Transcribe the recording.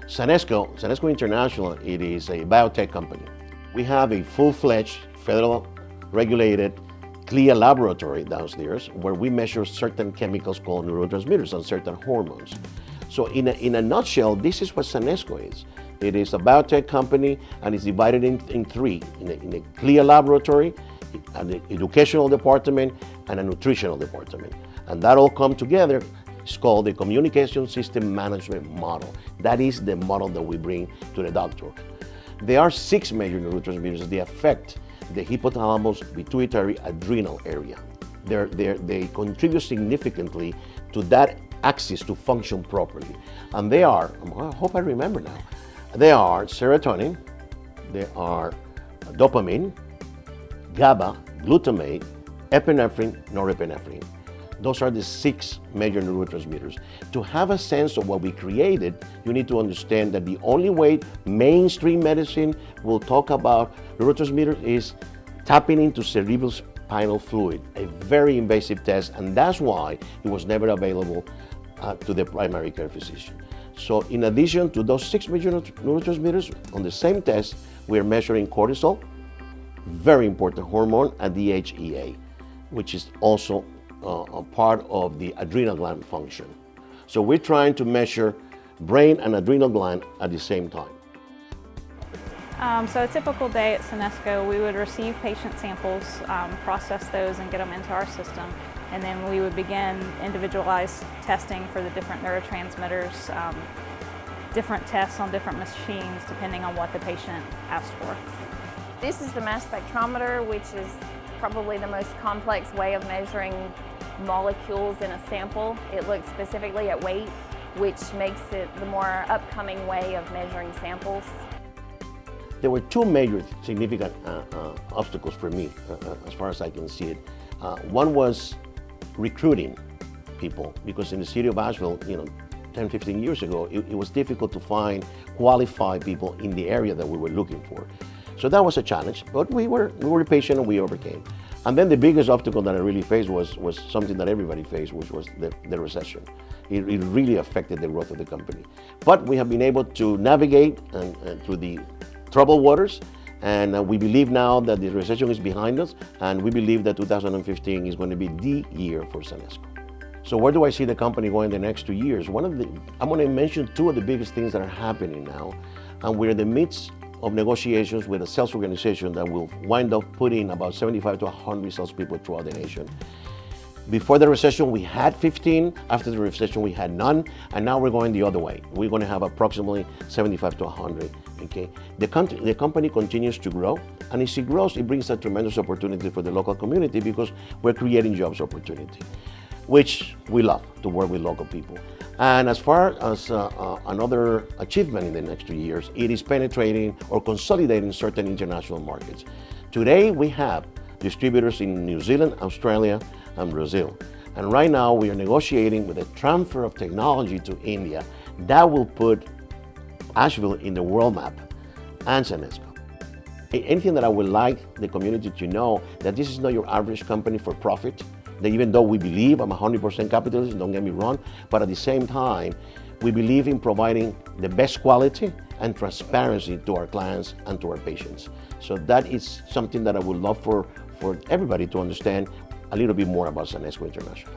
Sanesco International, it is a biotech company. We have a full-fledged, federal regulated CLIA laboratory downstairs where we measure certain chemicals called neurotransmitters and certain hormones. So in a nutshell, this is what Sanesco is. It is a biotech company and it's divided in three, in a CLIA laboratory, an educational department, and a nutritional department. And that all come together. It's called the Communication System Management Model. That is the model that we bring to the doctor. There are 6 major neurotransmitters that affect the hypothalamus, pituitary, adrenal area. They contribute significantly to that axis to function properly. And they are, I hope I remember now, they are serotonin, they are dopamine, GABA, glutamate, epinephrine, norepinephrine. Those are the 6 major neurotransmitters. To have a sense of what we created, you need to understand that the only way mainstream medicine will talk about neurotransmitters is tapping into cerebral spinal fluid, a very invasive test, and that's why it was never available to the primary care physician. So in addition to those 6 major neurotransmitters, on the same test, we are measuring cortisol, very important hormone, and DHEA, which is also a part of the adrenal gland function. So we're trying to measure brain and adrenal gland at the same time. So a typical day at Sanesco, we would receive patient samples, process those and get them into our system, and then we would begin individualized testing for the different neurotransmitters, different tests on different machines depending on what the patient asked for. This is the mass spectrometer, which is probably the most complex way of measuring molecules in a sample. It looks specifically at weight, which makes it the more upcoming way of measuring samples. There were 2 major significant obstacles for me, as far as I can see it. One was recruiting people, because in the city of Asheville, 10, 15 years ago, it was difficult to find qualified people in the area that we were looking for. So that was a challenge, but we were patient and we overcame. And then the biggest obstacle that I really faced was something that everybody faced, which was the recession. It really affected the growth of the company. But we have been able to navigate through the troubled waters, and we believe now that the recession is behind us, and we believe that 2015 is going to be the year for Sanesco. So where do I see the company going the next 2 years? I'm going to mention 2 of the biggest things that are happening now, and we're in the midst of negotiations with a sales organization that will wind up putting about 75 to 100 salespeople throughout the nation. Before the recession, we had 15. After the recession, we had none. And now we're going the other way. We're going to have approximately 75 to 100. Okay? The company continues to grow. And as it grows, it brings a tremendous opportunity for the local community because we're creating jobs opportunity, which we love, to work with local people. And as far as another achievement in the next 2 years, it is penetrating or consolidating certain international markets. Today, we have distributors in New Zealand, Australia, and Brazil. And right now, we are negotiating with a transfer of technology to India that will put Asheville in the world map and Sanesco. Anything that I would like the community to know, that this is not your average company for profit, that even though we believe I'm 100% capitalist, don't get me wrong, but at the same time, we believe in providing the best quality and transparency to our clients and to our patients. So that is something that I would love for everybody to understand a little bit more about Sanesco International.